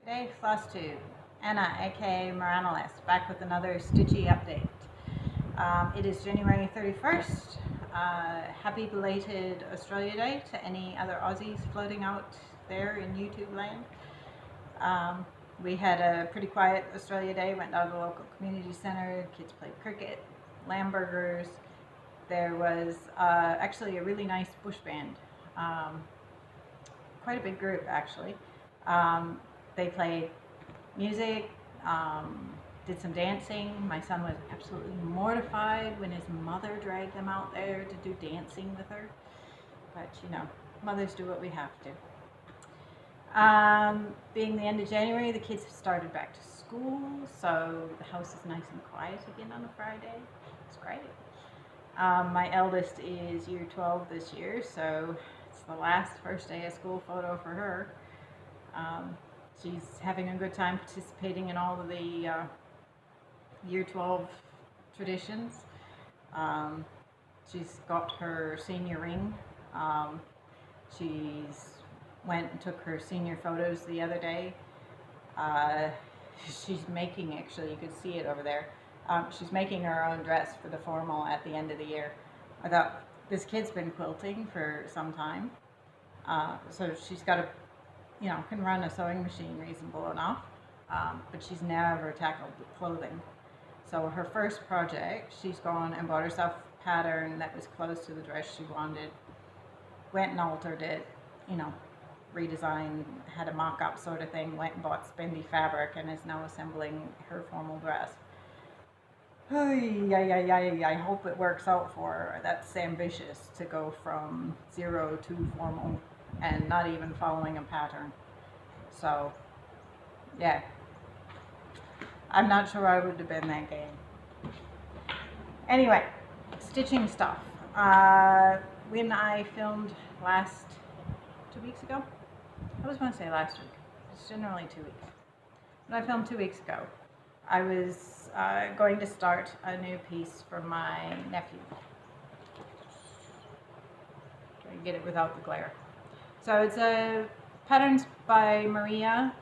G'day Flosstube, Anna aka Moranalyst, back with another stitchy update. It is January 31st. Happy belated Australia Day to any other Aussies floating out there in YouTube land. We had a pretty quiet Australia Day, went down to the local community centre, kids played cricket, lamb burgers. There was actually a really nice bush band, quite a big group actually. They played music, did some dancing. My son was absolutely mortified when his mother dragged them out there to do dancing with her. But you know, mothers do what we have to. Being the end of January, the kids have started back to school, so the house is nice and quiet again on a Friday. It's great. My eldest is year 12 this year, so it's the last first day of school photo for her. She's having a good time participating in all of the year 12 traditions. She's got her senior ring. She's went and took her senior photos the other day. She's making, actually, you could see it over there. She's making her own dress for the formal at the end of the year. I thought, this kid's been quilting for some time. So she's got a, you know, can run a sewing machine reasonable enough, but she's never tackled clothing. So her first project, she's gone and bought herself a pattern that was close to the dress she wanted, went and altered it, you know, redesigned, had a mock-up sort of thing, went and bought spendy fabric and is now assembling her formal dress. I hope it works out for her. That's ambitious, to go from zero to formal and not even following a pattern. So yeah, I'm not sure I would have been that game. Anyway, stitching stuff. When I filmed 2 weeks ago, I was going to say last week, it's generally 2 weeks. When I filmed 2 weeks ago, I was going to start a new piece for my nephew. Try to get it without the glare. So it's a patterns by Maria,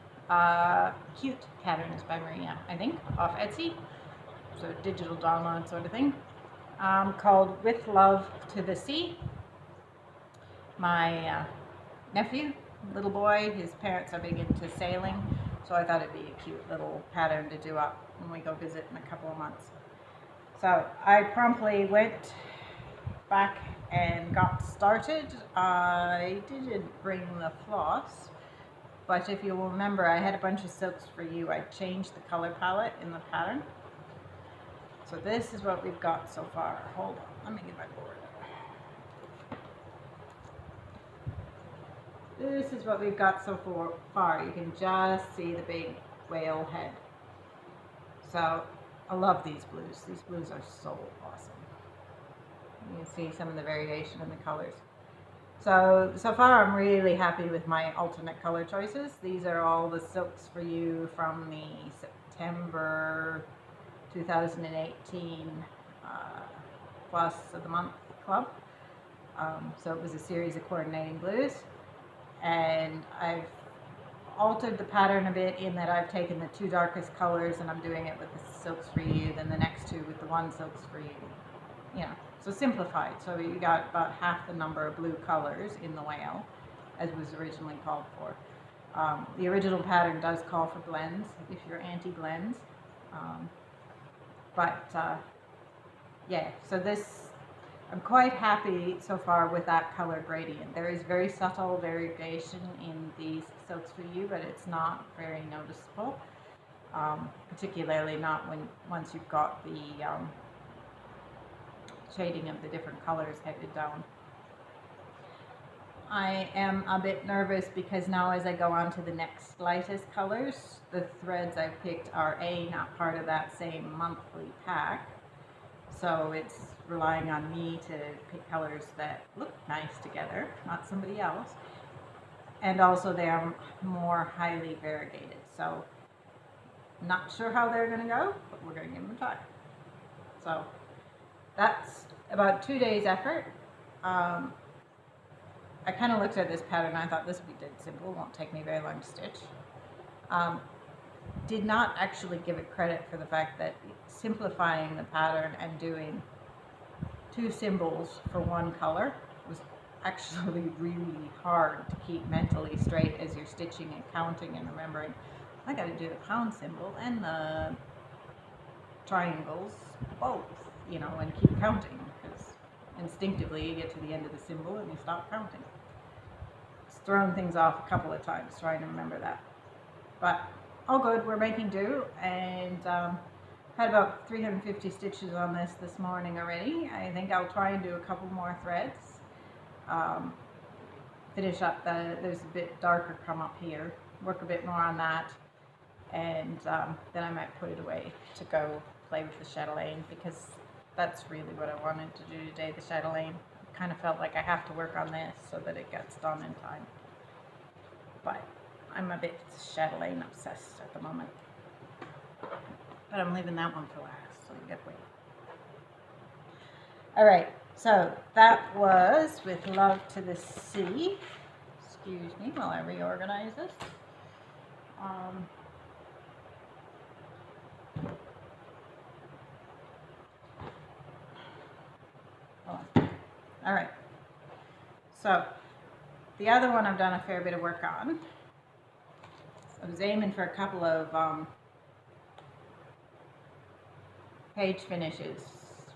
cute patterns by Maria, I think, off Etsy. So digital download sort of thing, called With Love to the Sea. My nephew, little boy, his parents are big into sailing, so I thought it'd be a cute little pattern to do up when we go visit in a couple of months. So I promptly went back and got started. I didn't bring the floss, but if you'll remember, I had a bunch of silks for you. I changed the color palette in the pattern. So this is what we've got so far. Hold on, let me get my board. This is what we've got so far. You can just see the big whale head. So I love these blues. These blues are so awesome. You can see some of the variation in the colors. So far I'm really happy with my alternate color choices. These are all the silks for you from the September 2018 Plus of the Month Club. So it was a series of coordinating blues. And I've altered the pattern a bit in that I've taken the two darkest colors and I'm doing it with the silks for you, then the next two with the one silks for you. Yeah, so simplified. So you got about half the number of blue colors in the whale as was originally called for. The original pattern does call for blends if you're anti-blends. Yeah, so this, I'm quite happy so far with that color gradient. There is very subtle variation in these silks for you, but it's not very noticeable, particularly not once you've got the shading of the different colors headed down. I am a bit nervous because now as I go on to the next lightest colors, the threads I've picked are not part of that same monthly pack. So it's relying on me to pick colors that look nice together, not somebody else. And also they are more highly variegated. So not sure how they're going to go, but we're going to give them a try. So that's about 2 days effort. I kind of looked at this pattern and I thought this would be dead simple, won't take me very long to stitch. Did not actually give it credit for the fact that simplifying the pattern and doing 2 symbols for one color was actually really hard to keep mentally straight as you're stitching and counting and remembering, I got to do the pound symbol and the triangles both, you know, and keep counting, because instinctively you get to the end of the symbol and you stop counting. It's thrown things off a couple of times trying to remember that. But all good, we're making do, and had about 350 stitches on this morning already. I think I'll try and do a couple more threads. Finish up there's a bit darker come up here, work a bit more on that, and then I might put it away to go play with the chatelaine, because that's really what I wanted to do today, the chatelaine. I kind of felt like I have to work on this so that it gets done in time. But I'm a bit chatelaine obsessed at the moment. But I'm leaving that one for last, so you get to wait. Alright, so that was With Love to the Sea. Excuse me while I reorganize this. Alright, so the other one I've done a fair bit of work on. I was aiming for a couple of page finishes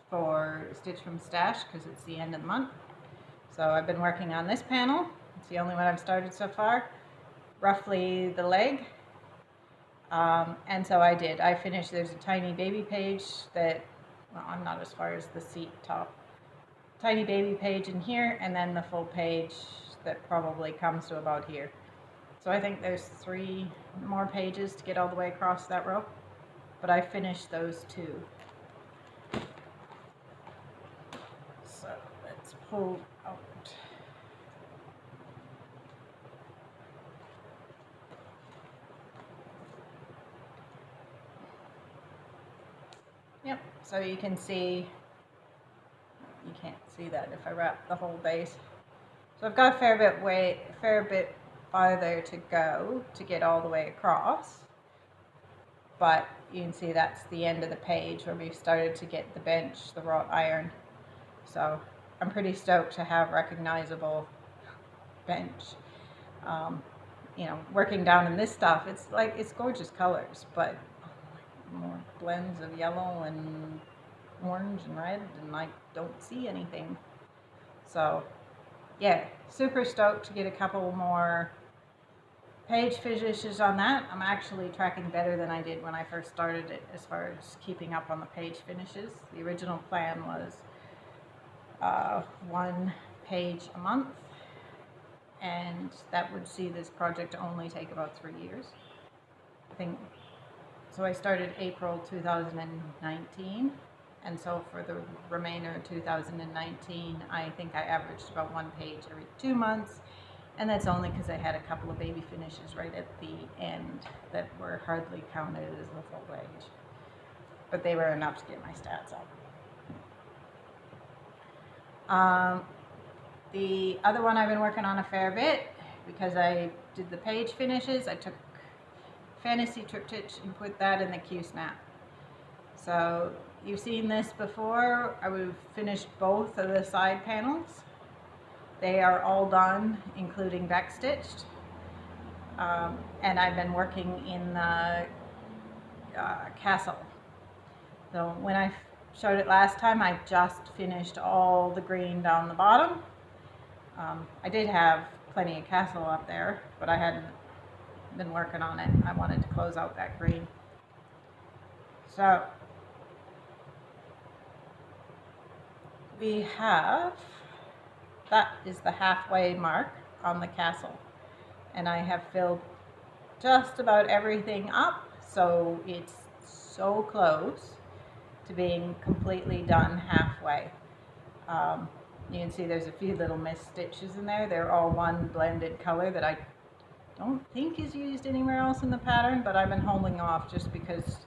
for Stitch from Stash, because it's the end of the month. So I've been working on this panel. It's the only one I've started so far. Roughly the leg. And so I finished, there's a tiny baby page that, well, I'm not as far as the seat top. Tiny baby page in here, and then the full page that probably comes to about here. So I think there's 3 more pages to get all the way across that row, but I finished those 2. So let's pull out. Yep, so you can see, you can't see that if I wrap the whole base. So I've got a fair bit farther to go to get all the way across, but you can see that's the end of the page where we've started to get the bench, the wrought iron. So I'm pretty stoked to have recognizable bench. You know, working down in this stuff, it's gorgeous colors, but more blends of yellow and orange and red, and I don't see anything. So yeah, super stoked to get a couple more page finishes on that. I'm actually tracking better than I did when I first started it as far as keeping up on the page finishes. The original plan was 1 page a month, and that would see this project only take about 3 years. I think, so I started April 2019, and so for the remainder of 2019, I think I averaged about 1 page every 2 months, and that's only because I had a couple of baby finishes right at the end that were hardly counted as a full page, but they were enough to get my stats up. The other one I've been working on a fair bit, because I did the page finishes, I took Fantasy Triptych and put that in the Q-snap. So you've seen this before. I've finished both of the side panels. They are all done, including backstitched. And I've been working in the castle. So when I showed it last time, I just finished all the green down the bottom. I did have plenty of castle up there, but I hadn't been working on it. I wanted to close out that green. So we have, that is the halfway mark on the castle, and I have filled just about everything up, so it's so close to being completely done halfway. You can see there's a few little missed stitches in there. They're all one blended color that I don't think is used anywhere else in the pattern, but I've been holding off just because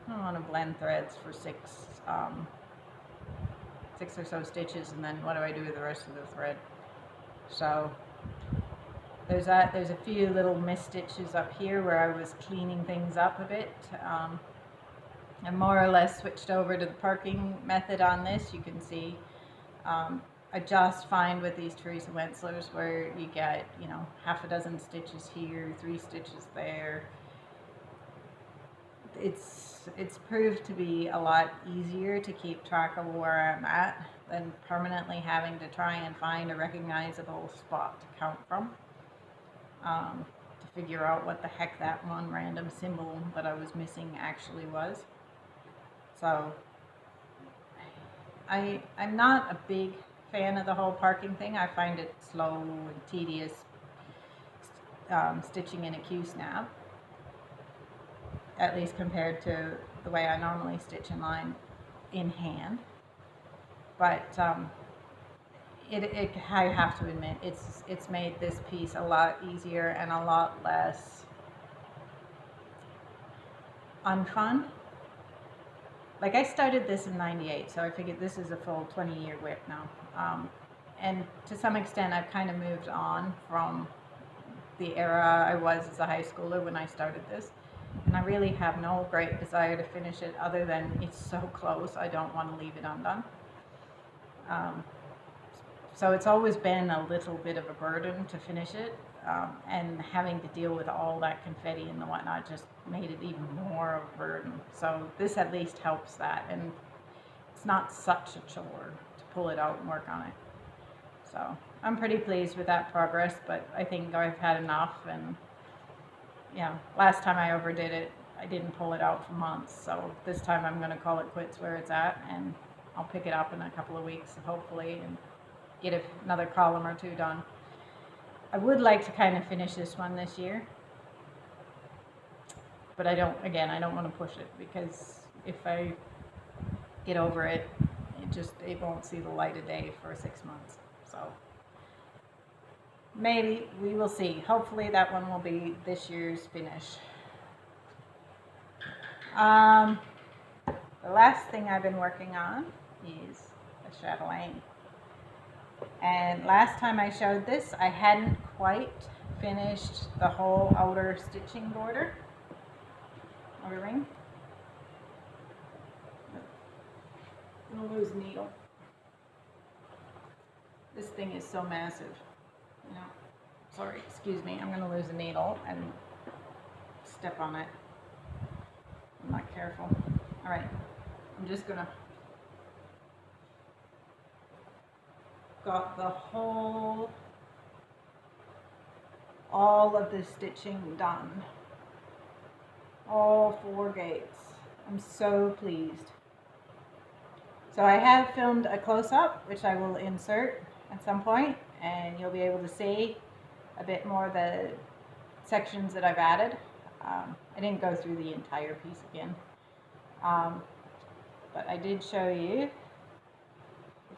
I don't want to blend threads for 6 or so stitches, and then what do I do with the rest of the thread? So There's a few little missed stitches up here where I was cleaning things up a bit. I more or less switched over to the parking method on this. You can see I just find with these Teresa Wentzlers where you get, you know, half a dozen stitches here, 3 stitches there. It's proved to be a lot easier to keep track of where I'm at than permanently having to try and find a recognizable spot to count from. To figure out what the heck that one random symbol that I was missing actually was. So I'm not a big fan of the whole parking thing. I find it slow and tedious stitching in a Q-snap, at least compared to the way I normally stitch in line in hand. But I have to admit, it's made this piece a lot easier and a lot less unfun. Like, I started this in '98, so I figured this is a full 20-year whip now. And to some extent, I've kind of moved on from the era I was as a high schooler when I started this. And I really have no great desire to finish it other than it's so close, I don't want to leave it undone. So it's always been a little bit of a burden to finish it, and having to deal with all that confetti and the whatnot just made it even more of a burden. So this at least helps that, and it's not such a chore to pull it out and work on it. So I'm pretty pleased with that progress, but I think I've had enough. And yeah, last time I overdid it, I didn't pull it out for months. So this time I'm going to call it quits where it's at, and I'll pick it up in a couple of weeks, hopefully, and get another column or 2 done. I would like to kind of finish this one this year, but I don't want to push it, because if I get over it, it won't see the light of day for 6 months. So maybe, we will see. Hopefully that one will be this year's finish. The last thing I've been working on is a Chatelaine. And last time I showed this, I hadn't quite finished the whole outer stitching outer ring. I'm gonna lose a needle. This thing is so massive. You know, sorry, excuse me. I'm gonna lose a needle and step on it. I'm not careful. All right, I'm just gonna. Got the whole, all of the stitching done, all 4 gates. I'm so pleased. So I have filmed a close-up, which I will insert at some point, and you'll be able to see a bit more of the sections that I've added. I didn't go through the entire piece again, but I did show you.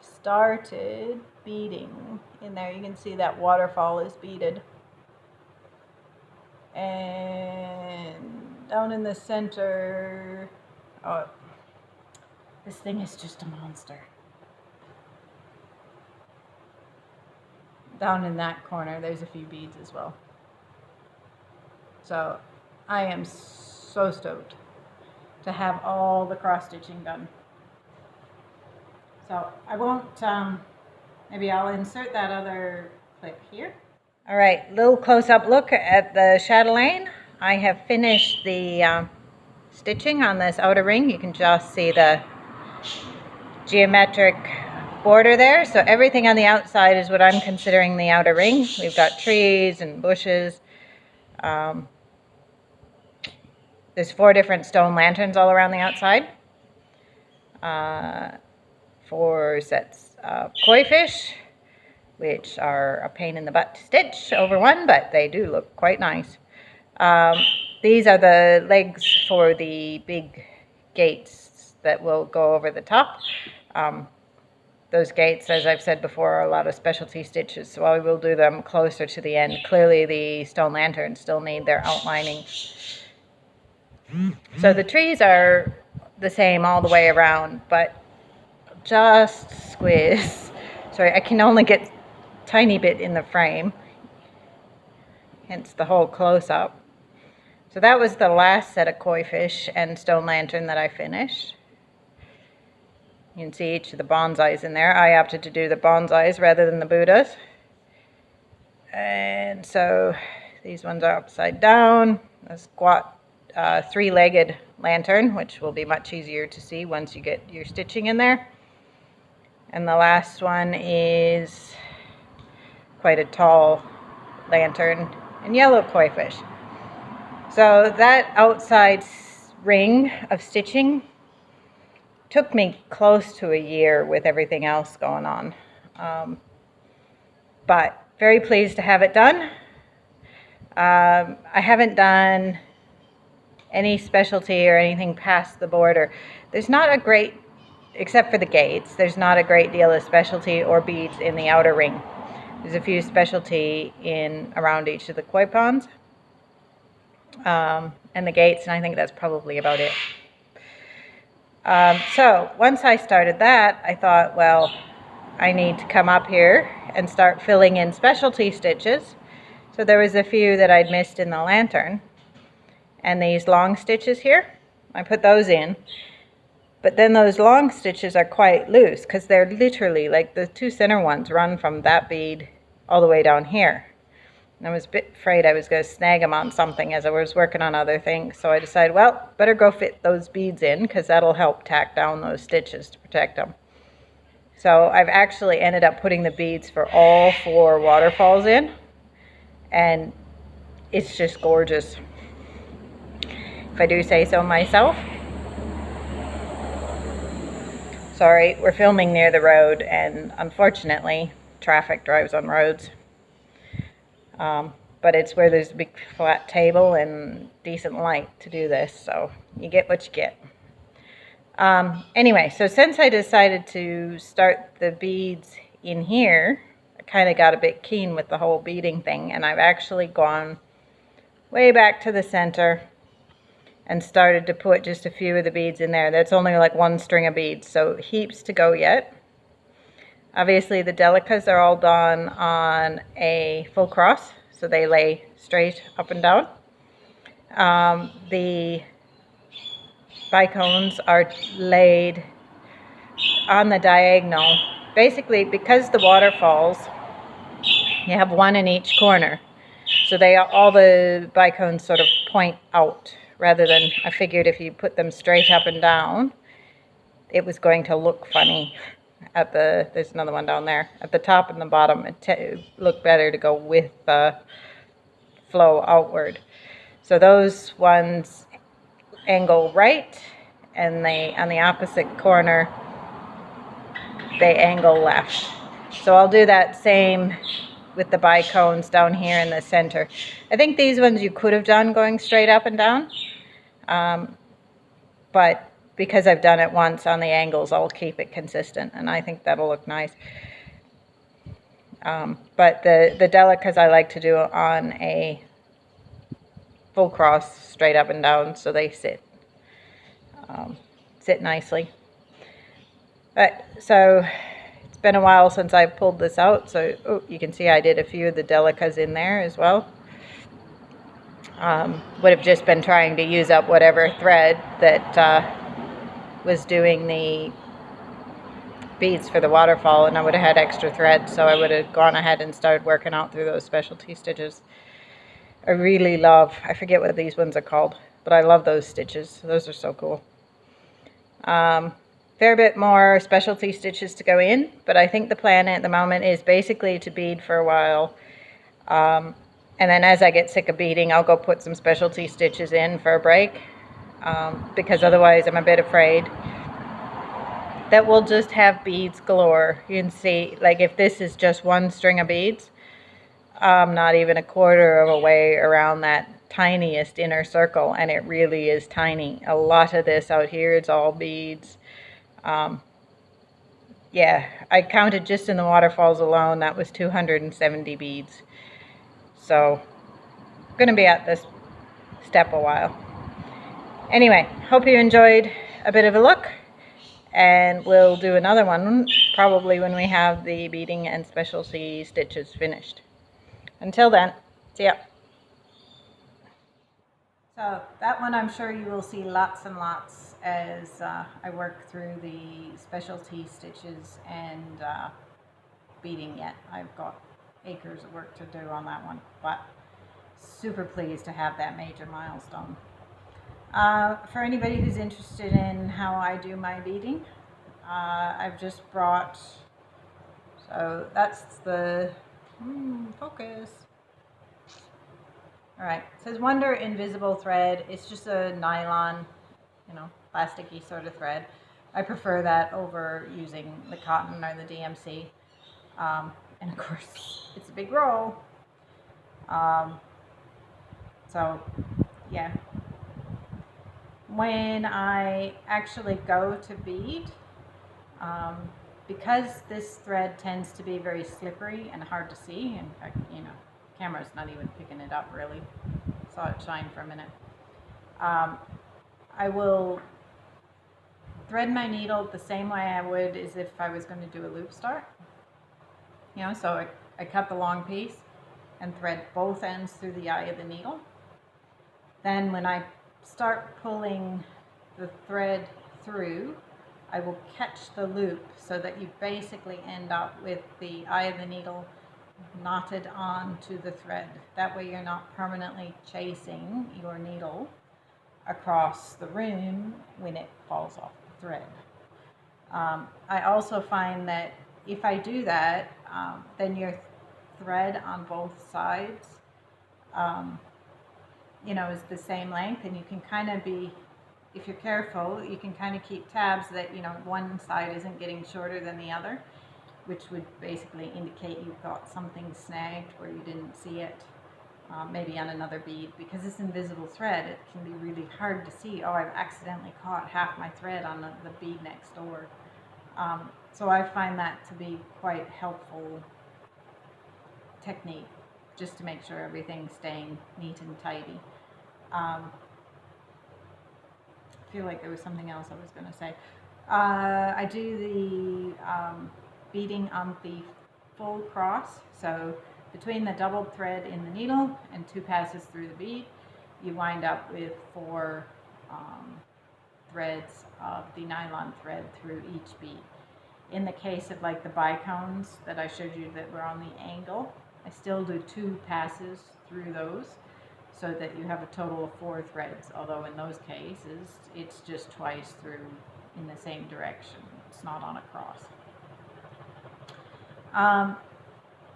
Started beading in there. You can see that waterfall is beaded, and down in the center, oh, this thing is just a monster. Down in that corner there's a few beads as well. So I am so stoked to have all the cross stitching done. So I won't, maybe I'll insert that other clip here. All right, little close-up look at the Chatelaine. I have finished the stitching on this outer ring. You can just see the geometric border there. So everything on the outside is what I'm considering the outer ring. We've got trees and bushes. There's 4 different stone lanterns all around the outside. 4 sets of koi fish, which are a pain in the butt to stitch over one, but they do look quite nice. These are the legs for the big gates that will go over the top. Those gates, as I've said before, are a lot of specialty stitches, so I will do them closer to the end. Clearly the stone lanterns still need their outlining. So the trees are the same all the way around, but just squiz. Sorry, I can only get a tiny bit in the frame. hence the whole close-up. So that was the last set of koi fish and stone lantern that I finished. You can see each of the bonsais in there. I opted to do the bonsais rather than the Buddhas. And so these ones are upside down. A squat three-legged lantern, which will be much easier to see once you get your stitching in there. And the last one is quite a tall lantern and yellow koi fish. So that outside ring of stitching took me close to a year with everything else going on. But very pleased to have it done. I haven't done any specialty or anything past the border. There's not a great, except for the gates, there's not a great deal of specialty or beads in the outer ring. There's a few specialty in around each of the koi ponds and the gates, and I think that's probably about it. So once I started that, I thought, well, I need to come up here and start filling in specialty stitches. So there was a few that I'd missed in the lantern. And these long stitches here, I put those in. But then those long stitches are quite loose because they're literally, like the two center ones run from that bead all the way down here. And I was a bit afraid I was going to snag them on something as I was working on other things. So I decided, well, better go fit those beads in because that'll help tack down those stitches to protect them. So I've actually ended up putting the beads for all 4 waterfalls in. And it's just gorgeous, if I do say so myself. Sorry, we're filming near the road, and unfortunately, traffic drives on roads. But it's where there's a big flat table and decent light to do this, so you get what you get. Anyway, so since I decided to start the beads in here, I kind of got a bit keen with the whole beading thing, and I've actually gone way back to the center and started to put just a few of the beads in there. That's only like 1 string of beads, so heaps to go yet. Obviously the delicas are all done on a full cross, so they lay straight up and down. The bicones are laid on the diagonal. Basically, because the waterfalls, you have 1 in each corner. So all the bicones sort of point out, rather than, I figured if you put them straight up and down, it was going to look funny. There's another one down there. At the top and the bottom, it looked better to go with the flow outward. So those ones angle right, and on the opposite corner, they angle left. So I'll do that same with the bicones down here in the center. I think these ones you could have done going straight up and down, but because I've done it once on the angles, I'll keep it consistent, and I think that'll look nice. But the delicas I like to do on a full cross, straight up and down, so they sit nicely. But so it's been a while since I pulled this out, so you can see I did a few of the delicas in there as well. Would have just been trying to use up whatever thread that was doing the beads for the waterfall, and I would have had extra thread, so I would have gone ahead and started working out through those specialty stitches. I really love, I forget what these ones are called, but I love those stitches. Those are so cool. Fair bit more specialty stitches to go in, but I think the plan at the moment is basically to bead for a while, and then as I get sick of beading, I'll go put some specialty stitches in for a break, because otherwise I'm a bit afraid that we'll just have beads galore. You can see, like, if this is just 1 string of beads, I'm not even a quarter of a way around that tiniest inner circle, and it really is tiny. A lot of this out here is all beads. Yeah, I counted just in the waterfalls alone, that was 270 beads. So I'm going to be at this step a while. Anyway, hope you enjoyed a bit of a look, and we'll do another one probably when we have the beading and specialty stitches finished. Until then, see ya. So that one I'm sure you will see lots and lots as I work through the specialty stitches and beading yet. I've got acres of work to do on that one, but super pleased to have that major milestone. For anybody who's interested in how I do my beading, I've just brought, so that's the, focus. All right, it says Wonder Invisible Thread. It's just a nylon, plasticky sort of thread. I prefer that over using the cotton or the DMC. And of course, it's a big roll. So, yeah. When I actually go to bead, because this thread tends to be very slippery and hard to see, in fact, camera's not even picking it up really. Saw it shine for a minute. I will thread my needle the same way I would as if I was going to do a loop start. So I cut the long piece and thread both ends through the eye of the needle. Then when I start pulling the thread through, I will catch the loop so that you basically end up with the eye of the needle knotted onto the thread. That way you're not permanently chasing your needle across the room when it falls off the thread. I also find that if I do that, then your thread on both sides is the same length, and you can kind of be, if you're careful, you can kind of keep tabs that one side isn't getting shorter than the other, which would basically indicate you've got something snagged where you didn't see it, maybe on another bead. Because it's invisible thread, it can be really hard to see, oh, I've accidentally caught half my thread on the bead next door. So I find that to be quite helpful technique, just to make sure everything's staying neat and tidy. I feel like there was something else I was going to say. I do the beading on the full cross, so between the doubled thread in the needle and 2 passes through the bead, you wind up with 4 threads of the nylon thread through each bead. In the case of like the bicones that I showed you that were on the angle, I still do 2 passes through those so that you have a total of 4 threads, although in those cases it's just twice through in the same direction. It's not on a cross.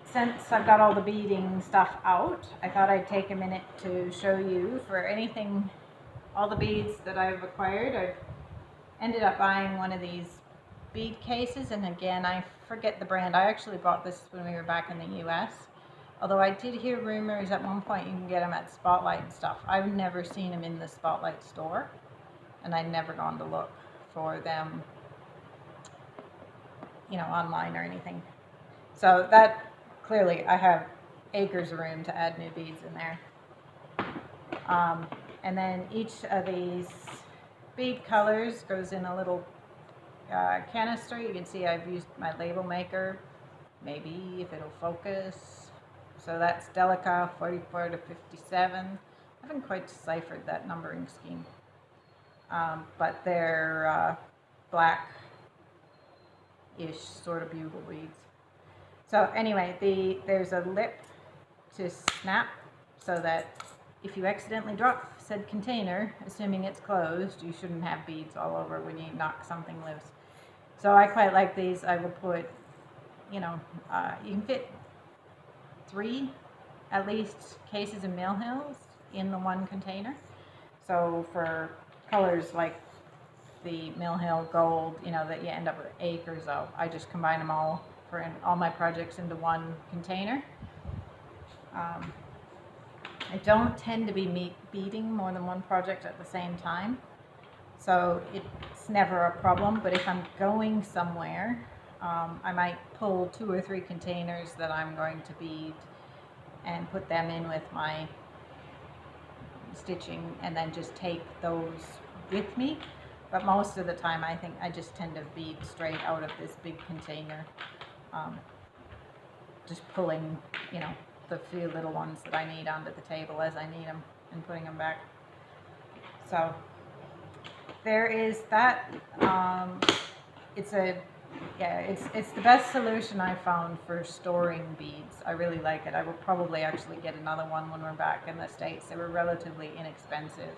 Since I've got all the beading stuff out, I thought I'd take a minute to show you for anything, all the beads that I've acquired. I've ended up buying one of these bead cases, and again, I forget the brand. I actually bought this when we were back in the US, although I did hear rumors at one point you can get them at Spotlight and stuff. I've never seen them in the Spotlight store, and I'd never gone to look for them, online or anything. So that, clearly, I have acres of room to add new beads in there. And then each of these bead colors goes in a little canister. You can see I've used my label maker, maybe if it'll focus. So that's Delica 44 to 57. I haven't quite deciphered that numbering scheme, but they're black-ish sort of bugle beads. So anyway, there's a lip to snap so that if you accidentally drop said container, assuming it's closed, you shouldn't have beads all over when you knock something loose. So I quite like these. I will put, you can fit 3 at least cases of Mill Hills in the one container. So for colors like the Mill Hill Gold, that you end up with acres of, I just combine them all for all my projects into one container. I don't tend to be beading more than one project at the same time, so it's never a problem. But if I'm going somewhere, I might pull 2 or 3 containers that I'm going to bead and put them in with my stitching, and then just take those with me. But most of the time, I think I just tend to bead straight out of this big container, just pulling, the few little ones that I need onto the table as I need them and putting them back. So there is that. It's the best solution I found for storing beads. I really like it. I will probably actually get another one when we're back in the States. They were relatively inexpensive.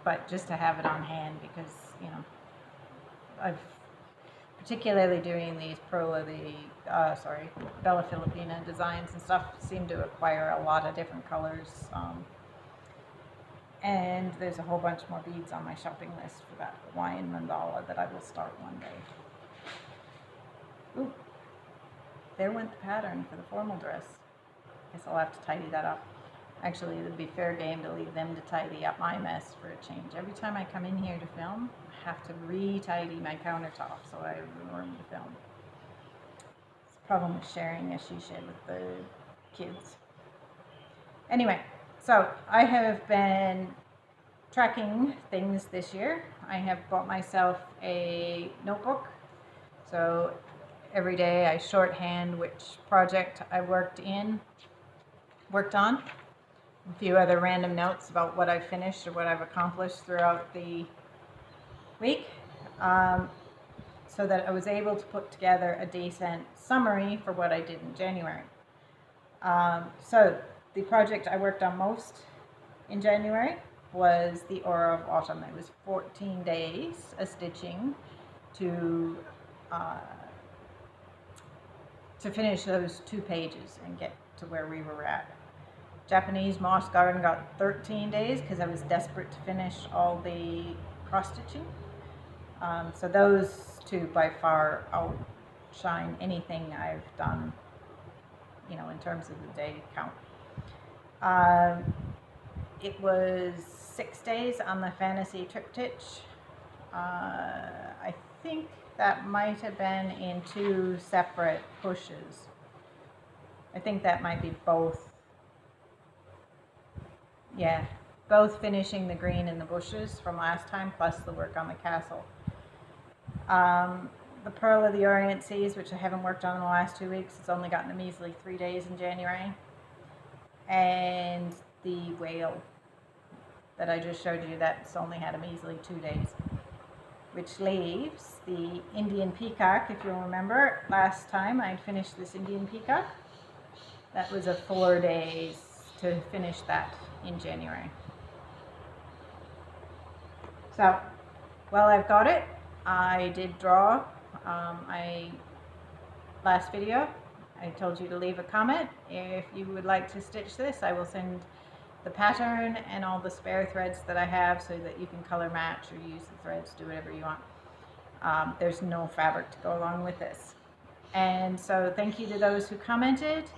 But just to have it on hand, because, you know, I've particularly doing these Bella Filipina designs and stuff seem to acquire a lot of different colors. And there's a whole bunch more beads on my shopping list for that Hawaiian mandala that I will start one day. Ooh, there went the pattern for the formal dress. Guess I'll have to tidy that up. Actually, it would be fair game to leave them to tidy up my mess for a change. Every time I come in here to film, I have to re-tidy my countertop so I have room to film. It's a problem with sharing a she shed with the kids. Anyway, so I have been tracking things this year. I have bought myself a notebook. So every day I shorthand which project I worked on. A few other random notes about what I've finished or what I've accomplished throughout the week, so that I was able to put together a decent summary for what I did in January. So the project I worked on most in January was the Aura of Autumn. It was 14 days of stitching to finish those 2 pages and get to where we were at. Japanese Moss Garden got 13 days because I was desperate to finish all the cross stitching. So those 2 by far outshine anything I've done, you know, in terms of the day count. It was 6 days on the Fantasy Triptych. I think that might have been in 2 separate pushes. I think that might be both. Yeah, both finishing the green in the bushes from last time, plus the work on the castle. The Pearl of the Orient Seas, which I haven't worked on in the last 2 weeks, it's only gotten a measly 3 days in January. And the whale that I just showed you, that's only had a measly 2 days. Which leaves the Indian Peacock, if you'll remember, last time I'd finished this Indian Peacock. That was a 4 days to finish that in January. So, while I've got it, I did draw. Last video, I told you to leave a comment. If you would like to stitch this, I will send the pattern and all the spare threads that I have so that you can color match or use the threads, do whatever you want. There's no fabric to go along with this. And so thank you to those who commented.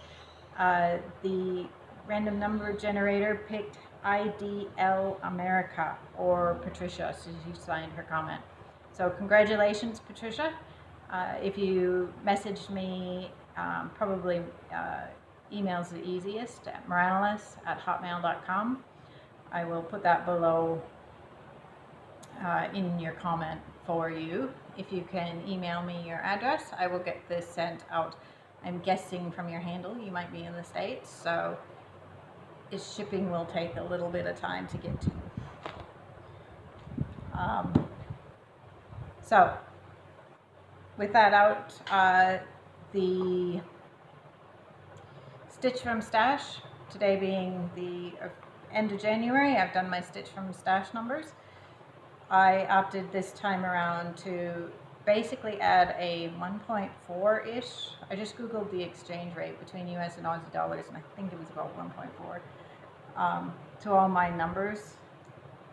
The random number generator picked IDL America, or Patricia, so she signed her comment. So congratulations, Patricia. If you messaged me, probably email's the easiest, at morales@hotmail.com. I will put that below in your comment for you. If you can email me your address, I will get this sent out. I'm guessing from your handle you might be in the States, so its shipping will take a little bit of time to get to. So with that out, the Stitch from Stash, today being the end of January, I've done my Stitch from Stash numbers. I opted this time around to basically add a 1.4-ish. I just Googled the exchange rate between US and Aussie dollars, and I think it was about 1.4 to all my numbers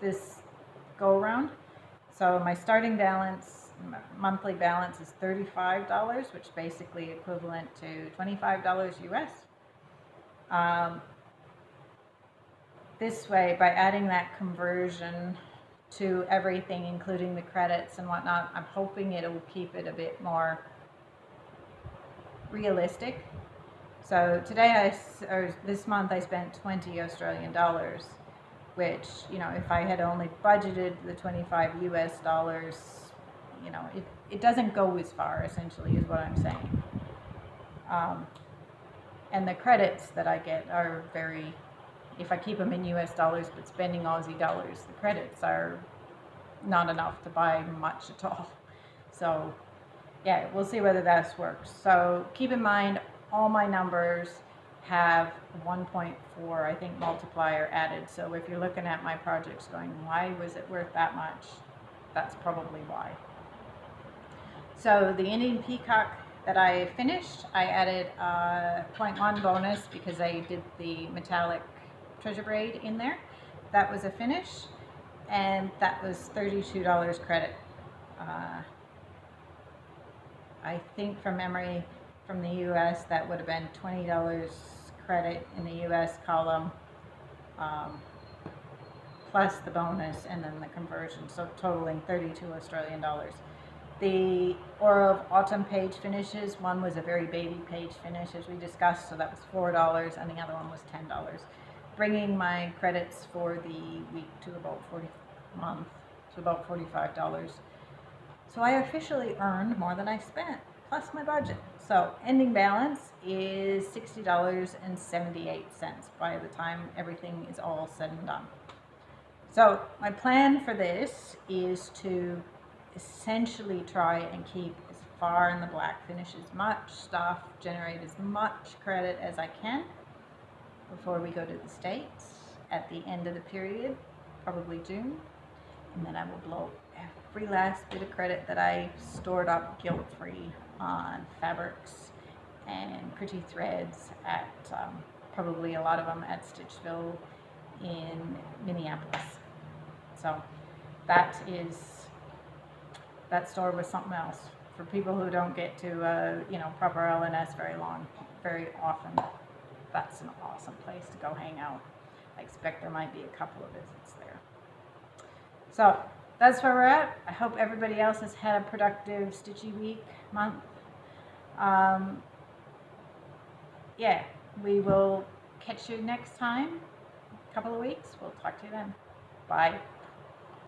this go around. So my starting balance, monthly balance, is $35, which is basically equivalent to $25 US. This way, by adding that conversion to everything, including the credits and whatnot, I'm hoping it'll keep it a bit more realistic. So today, this month, I spent 20 Australian dollars, which, you know, if I had only budgeted the 25 US dollars, you know, it doesn't go as far, essentially, is what I'm saying. And the credits that I get are very if I keep them in US dollars but spending Aussie dollars, the credits are not enough to buy much at all. So yeah, we'll see whether this works. So keep in mind, all my numbers have 1.4, I think, multiplier added. So if you're looking at my projects going, why was it worth that much? That's probably why. So the Indian peacock that I finished, I added a 0.1 bonus because I did the metallic treasure braid in there. That was a finish, and that was $32 credit. I think from memory from the US that would have been $20 credit in the US column, plus the bonus and then the conversion, so totaling 32 Australian dollars. The Aura of Autumn page finishes, one was a very baby page finish as we discussed, so that was $4, and the other one was $10, bringing my credits for the week to about $45. So I officially earned more than I spent, plus my budget. So ending balance is $60.78 by the time everything is all said and done. So my plan for this is to essentially try and keep as far in the black, finish as much stuff, generate as much credit as I can before we go to the States at the end of the period, probably June. And then I will blow every last bit of credit that I stored up guilt-free on fabrics and pretty threads at probably a lot of them at Stitchville in Minneapolis. So that store was something else for people who don't get to proper LNS very often. That's an awesome place to go hang out. I expect there might be a couple of visits there. So that's where we're at. I hope everybody else has had a productive stitchy week, month. Yeah, we will catch you next time. A couple of weeks. We'll talk to you then. Bye.